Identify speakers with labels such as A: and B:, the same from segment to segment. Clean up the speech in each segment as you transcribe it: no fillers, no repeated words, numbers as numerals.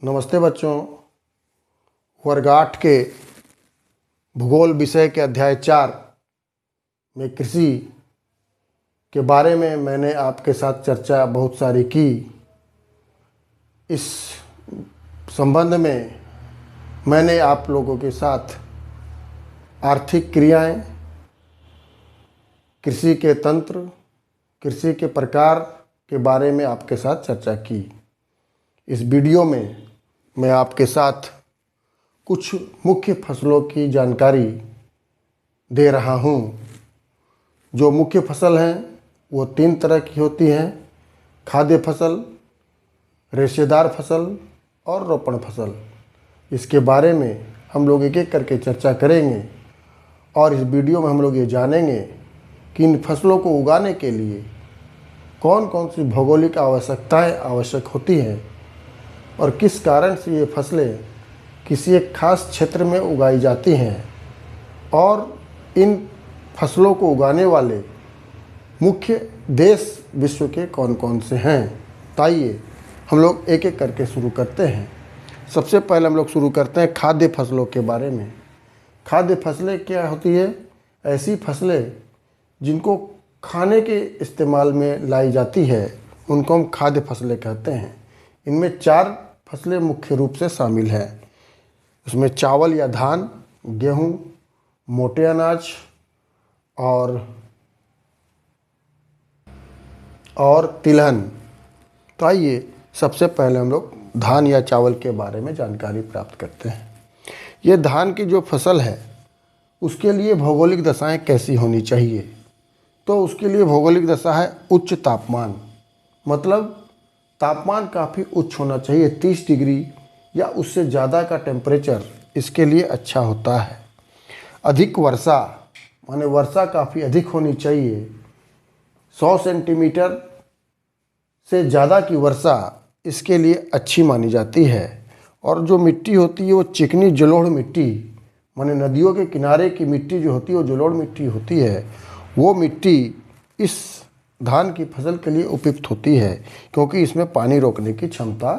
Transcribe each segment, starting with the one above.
A: नमस्ते बच्चों। वर्ग 8 के भूगोल विषय के अध्याय 4 में कृषि के बारे में मैंने आपके साथ चर्चा बहुत सारी की। इस संबंध में मैंने आप लोगों के साथ आर्थिक क्रियाएं, कृषि के तंत्र, कृषि के प्रकार के बारे में आपके साथ चर्चा की। इस वीडियो में मैं आपके साथ कुछ मुख्य फसलों की जानकारी दे रहा हूँ। जो मुख्य फसल हैं वो 3 तरह की होती हैं: खाद्य फसल, रेशेदार फसल और रोपण फसल। इसके बारे में हम लोग एक एक करके चर्चा करेंगे और इस वीडियो में हम लोग ये जानेंगे कि इन फसलों को उगाने के लिए कौन कौन सी भौगोलिक आवश्यकताएं आवश्यक होती हैं और किस कारण से ये फसलें किसी एक खास क्षेत्र में उगाई जाती हैं और इन फसलों को उगाने वाले मुख्य देश विश्व के कौन कौन से हैं। तो आइए हम लोग एक एक करके शुरू करते हैं। सबसे पहले हम लोग शुरू करते हैं खाद्य फसलों के बारे में। खाद्य फसलें क्या होती है? ऐसी फसलें जिनको खाने के इस्तेमाल में लाई जाती है उनको हम खाद्य फसलें कहते हैं। इनमें 4 फसलें मुख्य रूप से शामिल हैं। उसमें चावल या धान, गेहूं, मोटे अनाज और तिलहन। तो आइए सबसे पहले हम लोग धान या चावल के बारे में जानकारी प्राप्त करते हैं। ये धान की जो फसल है उसके लिए भौगोलिक दशाएं कैसी होनी चाहिए? तो उसके लिए भौगोलिक दशा है उच्च तापमान, मतलब तापमान काफ़ी उच्च होना चाहिए। 30 डिग्री या उससे ज़्यादा का टेम्परेचर इसके लिए अच्छा होता है। अधिक वर्षा, माने वर्षा काफ़ी अधिक होनी चाहिए। 100 सेंटीमीटर से ज़्यादा की वर्षा इसके लिए अच्छी मानी जाती है। और जो मिट्टी होती है वो चिकनी जलोढ़ मिट्टी, माने नदियों के किनारे की मिट्टी जो होती है वो जलोढ़ मिट्टी होती है। वो मिट्टी इस धान की फसल के लिए उपयुक्त होती है क्योंकि इसमें पानी रोकने की क्षमता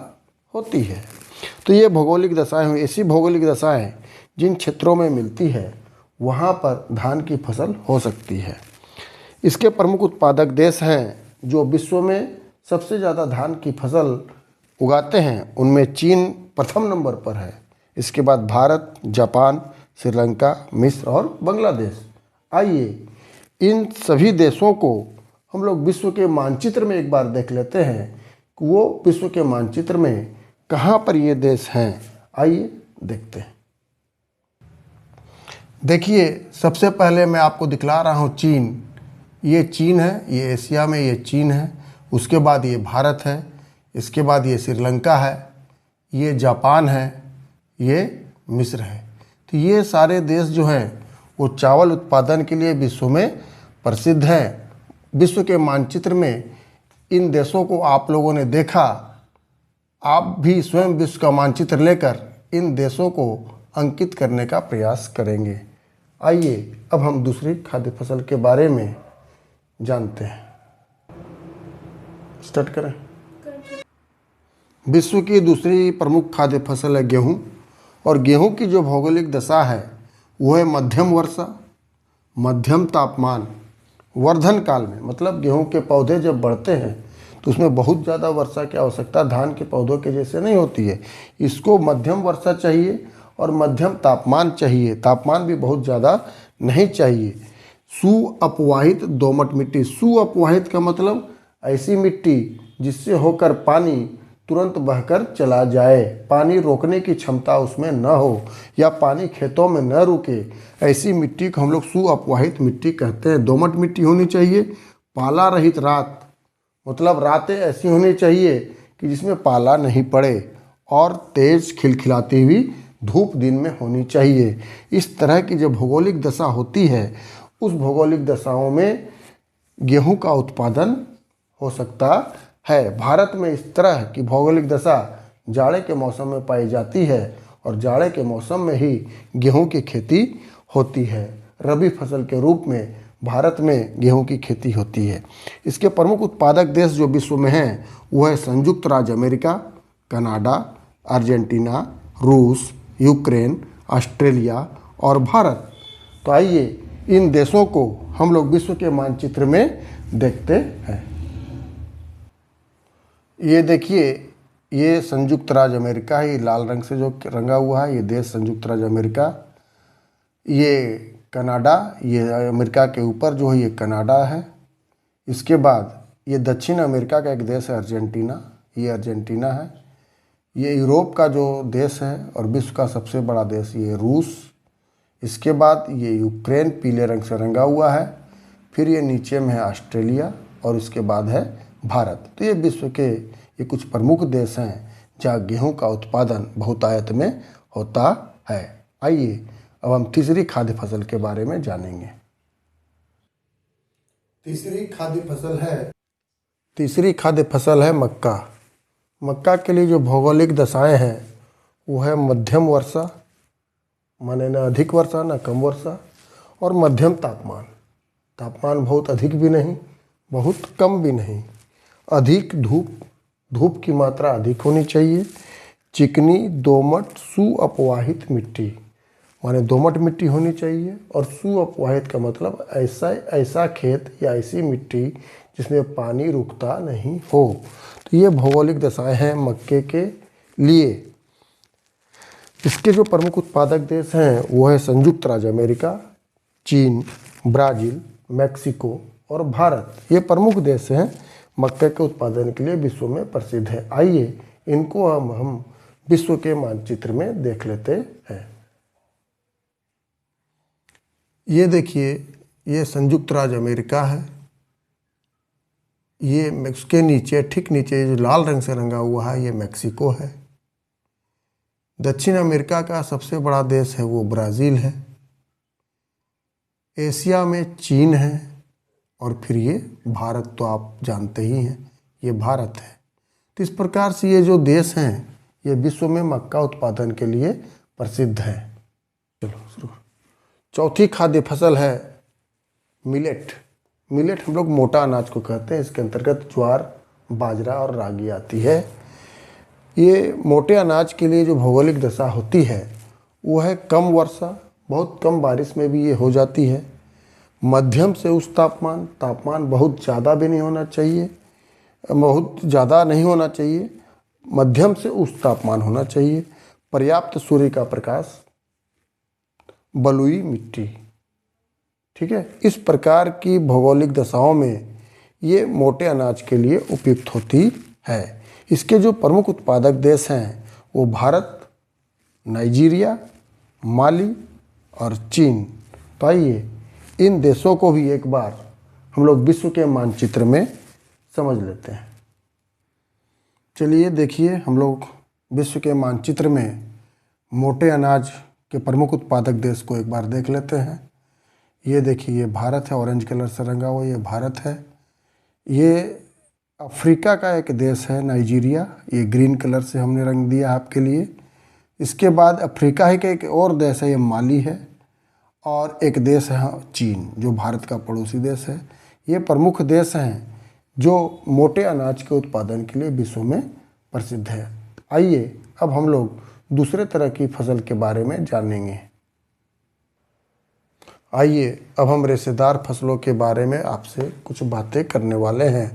A: होती है। तो ये भौगोलिक दशाएं हुई। ऐसी भौगोलिक दशाएं जिन क्षेत्रों में मिलती है वहाँ पर धान की फसल हो सकती है। इसके प्रमुख उत्पादक देश हैं जो विश्व में सबसे ज़्यादा धान की फसल उगाते हैं। उनमें चीन प्रथम नंबर पर है। इसके बाद भारत, जापान, श्रीलंका, मिस्र और बांग्लादेश। आइए इन सभी देशों को हम लोग विश्व के मानचित्र में एक बार देख लेते हैं कि वो विश्व के मानचित्र में कहाँ पर ये देश हैं। आइए देखते हैं। देखिए सबसे पहले मैं आपको दिखला रहा हूँ चीन। ये चीन है, ये एशिया में ये चीन है। उसके बाद ये भारत है। इसके बाद ये श्रीलंका है, ये जापान है, ये मिस्र है। तो ये सारे देश जो हैं वो चावल उत्पादन के लिए विश्व में प्रसिद्ध हैं। विश्व के मानचित्र में इन देशों को आप लोगों ने देखा। आप भी स्वयं विश्व का मानचित्र लेकर इन देशों को अंकित करने का प्रयास करेंगे। आइए अब हम दूसरी खाद्य फसल के बारे में जानते हैं। स्टार्ट करें। विश्व की दूसरी प्रमुख खाद्य फसल है गेहूं। और गेहूं की जो भौगोलिक दशा है वो है मध्यम वर्षा, मध्यम तापमान, वर्धन काल में, मतलब गेहूं के पौधे जब बढ़ते हैं तो उसमें बहुत ज़्यादा वर्षा की आवश्यकता धान के पौधों के जैसे नहीं होती है। इसको मध्यम वर्षा चाहिए और मध्यम तापमान चाहिए। तापमान भी बहुत ज़्यादा नहीं चाहिए। सुअपवाहित दोमट मिट्टी। सुअपवाहित का मतलब ऐसी मिट्टी जिससे होकर पानी तुरंत बहकर चला जाए, पानी रोकने की क्षमता उसमें न हो या पानी खेतों में न रुके, ऐसी मिट्टी को हम लोग सुअपवाहित मिट्टी कहते हैं। दोमट मिट्टी होनी चाहिए। पाला रहित रात, मतलब रातें ऐसी होनी चाहिए कि जिसमें पाला नहीं पड़े और तेज खिलखिलाती हुई धूप दिन में होनी चाहिए। इस तरह की जो भौगोलिक दशा होती है उस भौगोलिक दशाओं में गेहूं का उत्पादन हो सकता है। भारत में इस तरह की भौगोलिक दशा जाड़े के मौसम में पाई जाती है और जाड़े के मौसम में ही गेहूं की खेती होती है। रबी फसल के रूप में भारत में गेहूं की खेती होती है। इसके प्रमुख उत्पादक देश जो विश्व में हैं वो है संयुक्त राज्य अमेरिका, कनाडा, अर्जेंटीना, रूस, यूक्रेन, ऑस्ट्रेलिया और भारत। तो आइए इन देशों को हम लोग विश्व के मानचित्र में देखते हैं। ये देखिए, ये संयुक्त राज्य अमेरिका है, ये लाल रंग से जो रंगा हुआ है ये देश संयुक्त राज्य अमेरिका। ये कनाडा, ये अमेरिका के ऊपर जो है ये कनाडा है। इसके बाद ये दक्षिण अमेरिका का एक देश है अर्जेंटीना, ये अर्जेंटीना है। ये यूरोप का जो देश है और विश्व का सबसे बड़ा देश ये रूस। इसके बाद ये यूक्रेन पीले रंग से रंगा हुआ है। फिर ये नीचे में है ऑस्ट्रेलिया और इसके बाद है भारत। तो ये विश्व के ये कुछ प्रमुख देश हैं जहाँ गेहूं का उत्पादन बहुतायत में होता है। आइए अब हम तीसरी खाद्य फसल के बारे में जानेंगे। तीसरी खाद्य फसल है मक्का। मक्का के लिए जो भौगोलिक दशाएं हैं वो है मध्यम वर्षा, माने न अधिक वर्षा न कम वर्षा, और मध्यम तापमान। तापमान बहुत अधिक भी नहीं बहुत कम भी नहीं। अधिक धूप की मात्रा अधिक होनी चाहिए। चिकनी दोमट सुअपवाहित मिट्टी, माने दोमट मिट्टी होनी चाहिए। और सुअपवाहित का मतलब ऐसा खेत या ऐसी मिट्टी जिसमें पानी रुकता नहीं हो। तो ये भौगोलिक दशाएं हैं मक्के के लिए। इसके जो प्रमुख उत्पादक देश हैं वो है संयुक्त राज्य अमेरिका, चीन, ब्राज़ील, मेक्सिको और भारत। ये प्रमुख देश हैं मक्के के उत्पादन के लिए विश्व में प्रसिद्ध है। आइए इनको हम विश्व के मानचित्र में देख लेते हैं। ये देखिए, ये संयुक्त राज्य अमेरिका है। ये उसके नीचे ठीक नीचे जो लाल रंग से रंगा हुआ है ये मेक्सिको है। दक्षिण अमेरिका का सबसे बड़ा देश है वो ब्राज़ील है। एशिया में चीन है और फिर ये भारत तो आप जानते ही हैं, ये भारत है। तो इस प्रकार से ये जो देश हैं ये विश्व में मक्का उत्पादन के लिए प्रसिद्ध है। चलो शुरू। चौथी खाद्य फसल है मिलेट। मिलेट हम लोग मोटा अनाज को कहते हैं। इसके अंतर्गत ज्वार, बाजरा और रागी आती है। ये मोटे अनाज के लिए जो भौगोलिक दशा होती है वो है कम वर्षा, बहुत कम बारिश में भी ये हो जाती है। मध्यम से उच्च तापमान, तापमान बहुत ज़्यादा भी नहीं होना चाहिए, बहुत ज़्यादा नहीं होना चाहिए, मध्यम से उच्च तापमान होना चाहिए। पर्याप्त सूर्य का प्रकाश, बलुई मिट्टी, ठीक है। इस प्रकार की भौगोलिक दशाओं में ये मोटे अनाज के लिए उपयुक्त होती है। इसके जो प्रमुख उत्पादक देश हैं वो भारत, नाइजीरिया, माली और चीन। तो आइए इन देशों को भी एक बार हम लोग विश्व के मानचित्र में समझ लेते हैं। चलिए देखिए, हम लोग विश्व के मानचित्र में मोटे अनाज के प्रमुख उत्पादक देश को एक बार देख लेते हैं। ये देखिए, ये भारत है, ऑरेंज कलर से रंगा हुआ ये भारत है। ये अफ्रीका का एक देश है नाइजीरिया, ये ग्रीन कलर से हमने रंग दिया आपके लिए। इसके बाद अफ्रीका ही का एक और देश है ये माली है, और एक देश है चीन जो भारत का पड़ोसी देश है। ये प्रमुख देश हैं जो मोटे अनाज के उत्पादन के लिए विश्व में प्रसिद्ध है। आइए अब हम लोग दूसरे तरह की फसल के बारे में जानेंगे। आइए अब हम रेशेदार फसलों के बारे में आपसे कुछ बातें करने वाले हैं।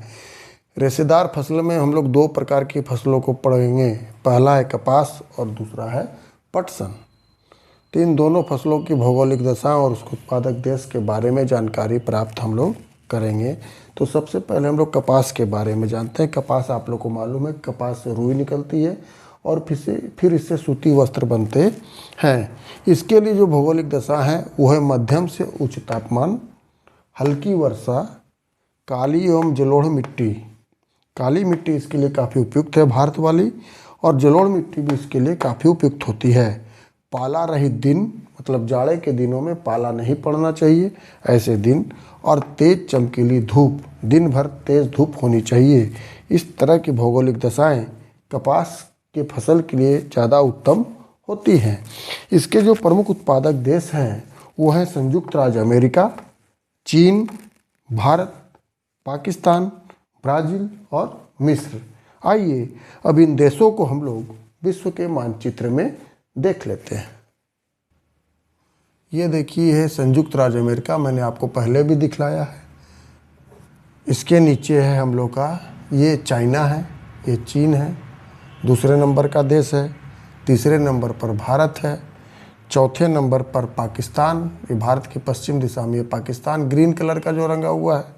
A: रेशेदार फसल में हम लोग दो प्रकार की फसलों को पढ़ेंगे। पहला है कपास और दूसरा है पटसन। तो इन दोनों फसलों की भौगोलिक दशा और उसके उत्पादक देश के बारे में जानकारी प्राप्त हम लोग करेंगे। तो सबसे पहले हम लोग कपास के बारे में जानते हैं। कपास आप लोग को मालूम है, कपास से रुई निकलती है और फिर इससे सूती वस्त्र बनते हैं। इसके लिए जो भौगोलिक दशा है वो है मध्यम से उच्च तापमान, हल्की वर्षा, काली एवं जलोढ़ मिट्टी। काली मिट्टी इसके लिए काफ़ी उपयुक्त है भारत वाली, और जलोढ़ मिट्टी भी इसके लिए काफ़ी उपयुक्त होती है। पाला रहित दिन, मतलब जाड़े के दिनों में पाला नहीं पड़ना चाहिए ऐसे दिन, और तेज चमकीली धूप, दिन भर तेज धूप होनी चाहिए। इस तरह की भौगोलिक दशाएं कपास के फसल के लिए ज़्यादा उत्तम होती हैं। इसके जो प्रमुख उत्पादक देश हैं वो हैं संयुक्त राज्य अमेरिका, चीन, भारत, पाकिस्तान, ब्राज़ील और मिस्र। आइए अब इन देशों को हम लोग विश्व के मानचित्र में देख लेते हैं। ये देखिए है संयुक्त राज्य अमेरिका, मैंने आपको पहले भी दिखलाया है। इसके नीचे है हम लोग का ये चाइना है, ये चीन है, दूसरे नंबर का देश है। तीसरे नंबर पर भारत है। चौथे नंबर पर पाकिस्तान, ये भारत की पश्चिम दिशा में ये पाकिस्तान ग्रीन कलर का जो रंगा हुआ है।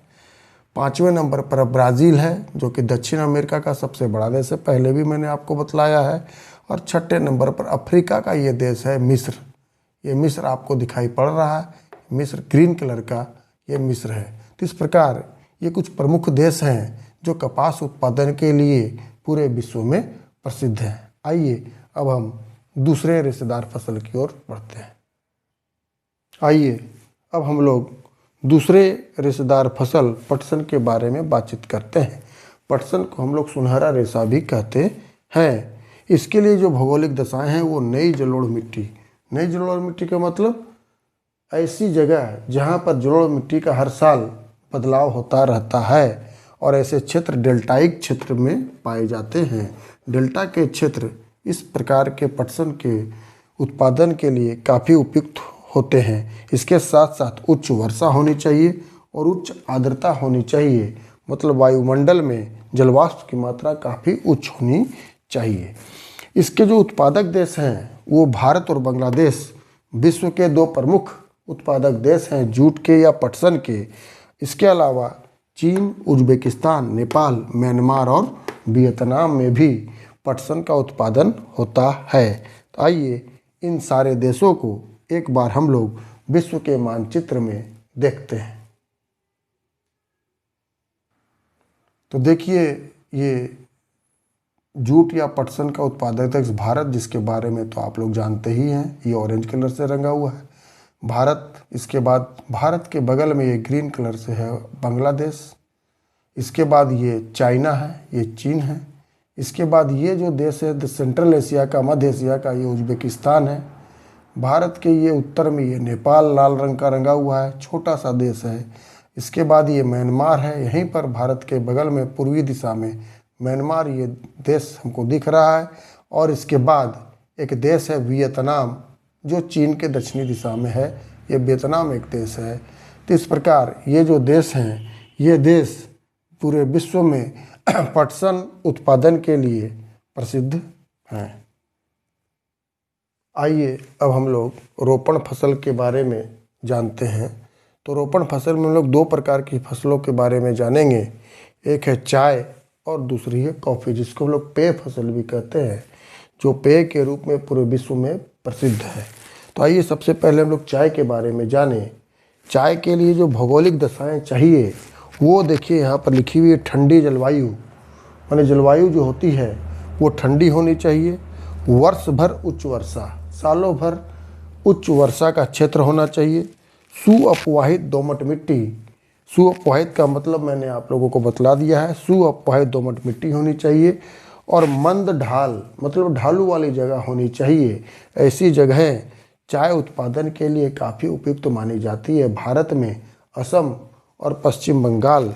A: पाँचवें नंबर पर ब्राज़ील है जो कि दक्षिण अमेरिका का सबसे बड़ा देश है, पहले भी मैंने आपको बतलाया है। और छठे नंबर पर अफ्रीका का ये देश है मिस्र। ये मिस्र आपको दिखाई पड़ रहा है, मिस्र ग्रीन कलर का ये मिस्र है। तो इस प्रकार ये कुछ प्रमुख देश हैं जो कपास उत्पादन के लिए पूरे विश्व में प्रसिद्ध हैं। आइए अब हम दूसरे रेशेदार फसल की ओर बढ़ते हैं। आइए अब हम लोग दूसरे रेशेदार फसल पटसन के बारे में बातचीत करते हैं। पटसन को हम लोग सुनहरा रेशा भी कहते हैं। इसके लिए जो भौगोलिक दशाएं हैं वो नई जलोढ़ मिट्टी। नई जलोढ़ मिट्टी का मतलब ऐसी जगह जहाँ पर जलोढ़ मिट्टी का हर साल बदलाव होता रहता है और ऐसे क्षेत्र डेल्टाइक क्षेत्र में पाए जाते हैं। डेल्टा के क्षेत्र इस प्रकार के पटसन के उत्पादन के लिए काफ़ी उपयुक्त होते हैं। इसके साथ साथ उच्च वर्षा होनी चाहिए और उच्च आर्द्रता होनी चाहिए, मतलब वायुमंडल में जलवाष्प की मात्रा काफ़ी उच्च होनी चाहिए। इसके जो उत्पादक देश हैं वो भारत और बांग्लादेश विश्व के दो प्रमुख उत्पादक देश हैं जूट के या पटसन के। इसके अलावा चीन, उज्बेकिस्तान, नेपाल, म्यांमार और वियतनाम में भी पटसन का उत्पादन होता है। तो आइए इन सारे देशों को एक बार हम लोग विश्व के मानचित्र में देखते हैं। तो देखिए ये जूट या पटसन का उत्पादक देश भारत, जिसके बारे में तो आप लोग जानते ही हैं, ये ऑरेंज कलर से रंगा हुआ है भारत। इसके बाद भारत के बगल में ये ग्रीन कलर से है बांग्लादेश। इसके बाद ये चाइना है, ये चीन है। इसके बाद ये जो देश है सेंट्रल एशिया का, मध्य एशिया का, ये उज्बेकिस्तान है। भारत के ये उत्तर में ये नेपाल लाल रंग का रंगा हुआ है, छोटा सा देश है। इसके बाद ये म्यांमार है, यहीं पर भारत के बगल में पूर्वी दिशा में म्यांमार ये देश हमको दिख रहा है। और इसके बाद एक देश है वियतनाम जो चीन के दक्षिणी दिशा में है, ये वियतनाम एक देश है। तो इस प्रकार ये जो देश हैं ये देश पूरे विश्व में पटसन उत्पादन के लिए प्रसिद्ध हैं। आइए अब हम लोग रोपण फसल के बारे में जानते हैं। तो रोपण फसल में हम लोग दो प्रकार की फसलों के बारे में जानेंगे। एक है चाय और दूसरी है कॉफ़ी, जिसको हम लोग पेय फसल भी कहते हैं, जो पेय के रूप में पूरे विश्व में प्रसिद्ध है। तो आइए सबसे पहले हम लोग चाय के बारे में जानें। चाय के लिए जो भौगोलिक दशाएं चाहिए वो देखिए यहाँ पर लिखी हुई है। ठंडी जलवायु, माने जलवायु जो होती है वो ठंडी होनी चाहिए। वर्ष भर उच्च वर्षा, सालों भर उच्च वर्षा का क्षेत्र होना चाहिए। सुअपवाहित दोमट मिट्टी, सुअपवाहित का मतलब मैंने आप लोगों को बतला दिया है, सुअपवाहित दोमट मिट्टी होनी चाहिए। और मंद ढाल, मतलब ढालू वाली जगह होनी चाहिए। ऐसी जगहें चाय उत्पादन के लिए काफ़ी उपयुक्त मानी जाती है। भारत में असम और पश्चिम बंगाल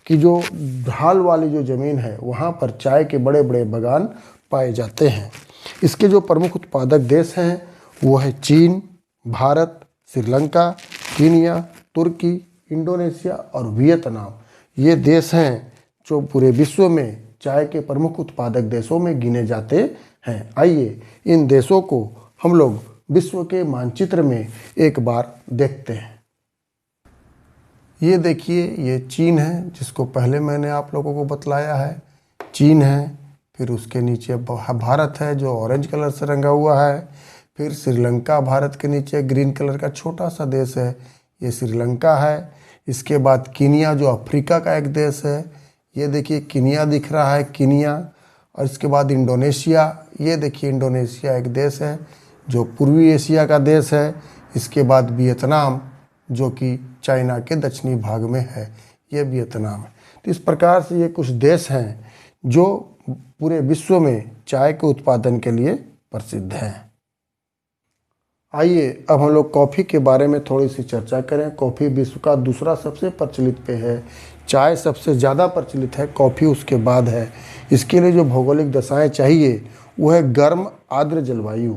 A: की जो ढाल वाली जो ज़मीन है वहाँ पर चाय के बड़े बड़े बागान पाए जाते हैं। इसके जो प्रमुख उत्पादक देश हैं वो है चीन, भारत, श्रीलंका, कीनिया, तुर्की, इंडोनेशिया और वियतनाम। ये देश हैं जो पूरे विश्व में चाय के प्रमुख उत्पादक देशों में गिने जाते हैं। आइए इन देशों को हम लोग विश्व के मानचित्र में एक बार देखते हैं। ये देखिए ये चीन है, जिसको पहले मैंने आप लोगों को बतलाया है। चीन है, फिर उसके नीचे भारत है जो ऑरेंज कलर से रंगा हुआ है। फिर श्रीलंका भारत के नीचे ग्रीन कलर का छोटा सा देश है, ये श्रीलंका है। इसके बाद कीनिया जो अफ्रीका का एक देश है, ये देखिए कीनिया दिख रहा है, कीनिया। और इसके बाद इंडोनेशिया, ये देखिए इंडोनेशिया एक देश है जो पूर्वी एशिया का देश है। इसके बाद वियतनाम जो कि चाइना के दक्षिणी भाग में है, ये वियतनाम है। तो इस प्रकार से ये कुछ देश हैं जो पूरे विश्व में चाय के उत्पादन के लिए प्रसिद्ध हैं। आइए अब हम लोग कॉफ़ी के बारे में थोड़ी सी चर्चा करें। कॉफ़ी विश्व का दूसरा सबसे प्रचलित पेय है। चाय सबसे ज़्यादा प्रचलित है, कॉफ़ी उसके बाद है। इसके लिए जो भौगोलिक दशाएं चाहिए वो है गर्म आर्द्र जलवायु।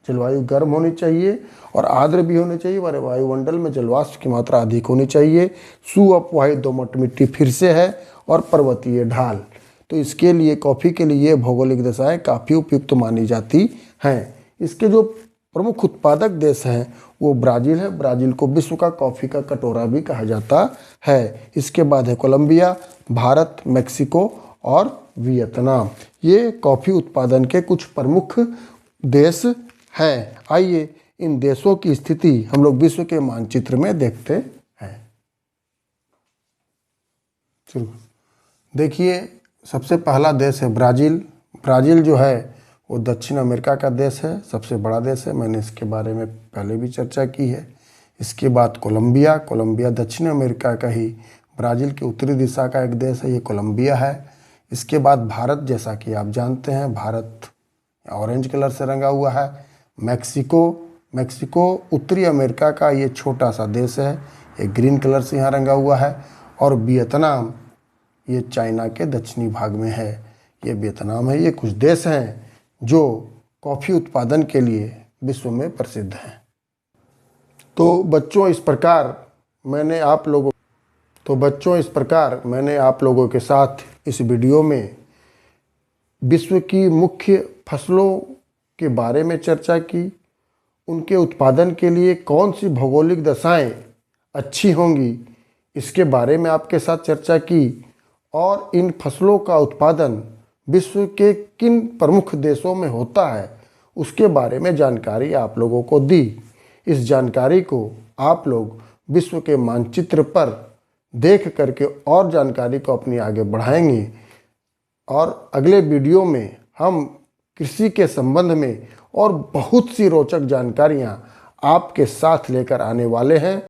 A: जलवायु गर्म होनी चाहिए और आर्द्र भी होनी चाहिए, वायुमंडल में जलवाष्प की मात्रा अधिक होनी चाहिए। सुअपवाहित दोमट मिट्टी फिर से है और पर्वतीय ढाल। तो इसके लिए कॉफ़ी के लिए ये भौगोलिक दशाएं काफ़ी उपयुक्त मानी जाती हैं। इसके जो प्रमुख उत्पादक देश हैं वो ब्राज़ील है। ब्राज़ील को विश्व का कॉफ़ी का कटोरा भी कहा जाता है। इसके बाद है कोलंबिया, भारत, मेक्सिको और वियतनाम। ये कॉफ़ी उत्पादन के कुछ प्रमुख देश हैं। आइए इन देशों की स्थिति हम लोग विश्व के मानचित्र में देखते हैं। चलो देखिए, सबसे पहला देश है ब्राज़ील। ब्राज़ील जो है वो दक्षिण अमेरिका का देश है, सबसे बड़ा देश है। मैंने इसके बारे में पहले भी चर्चा की है। इसके बाद कोलंबिया। कोलंबिया दक्षिण अमेरिका का ही ब्राज़ील की उत्तरी दिशा का एक देश है, ये कोलंबिया है। इसके बाद भारत, जैसा कि आप जानते हैं भारत ऑरेंज कलर से रंगा हुआ है। मेक्सिको। मेक्सिको उत्तरी अमेरिका का ये छोटा सा देश है, ये ग्रीन कलर से यहाँ रंगा हुआ है। और वियतनाम, ये चाइना के दक्षिणी भाग में है, ये वियतनाम है। ये कुछ देश हैं जो कॉफ़ी उत्पादन के लिए विश्व में प्रसिद्ध हैं। तो बच्चों इस प्रकार मैंने आप लोगों के साथ इस वीडियो में विश्व की मुख्य फसलों के बारे में चर्चा की। उनके उत्पादन के लिए कौन सी भौगोलिक दशाएं अच्छी होंगी, इसके बारे में आपके साथ चर्चा की। और इन फसलों का उत्पादन विश्व के किन प्रमुख देशों में होता है, उसके बारे में जानकारी आप लोगों को दी। इस जानकारी को आप लोग विश्व के मानचित्र पर देख करके और जानकारी को अपनी आगे बढ़ाएंगे। और अगले वीडियो में हम कृषि के संबंध में और बहुत सी रोचक जानकारियाँ आपके साथ लेकर आने वाले हैं।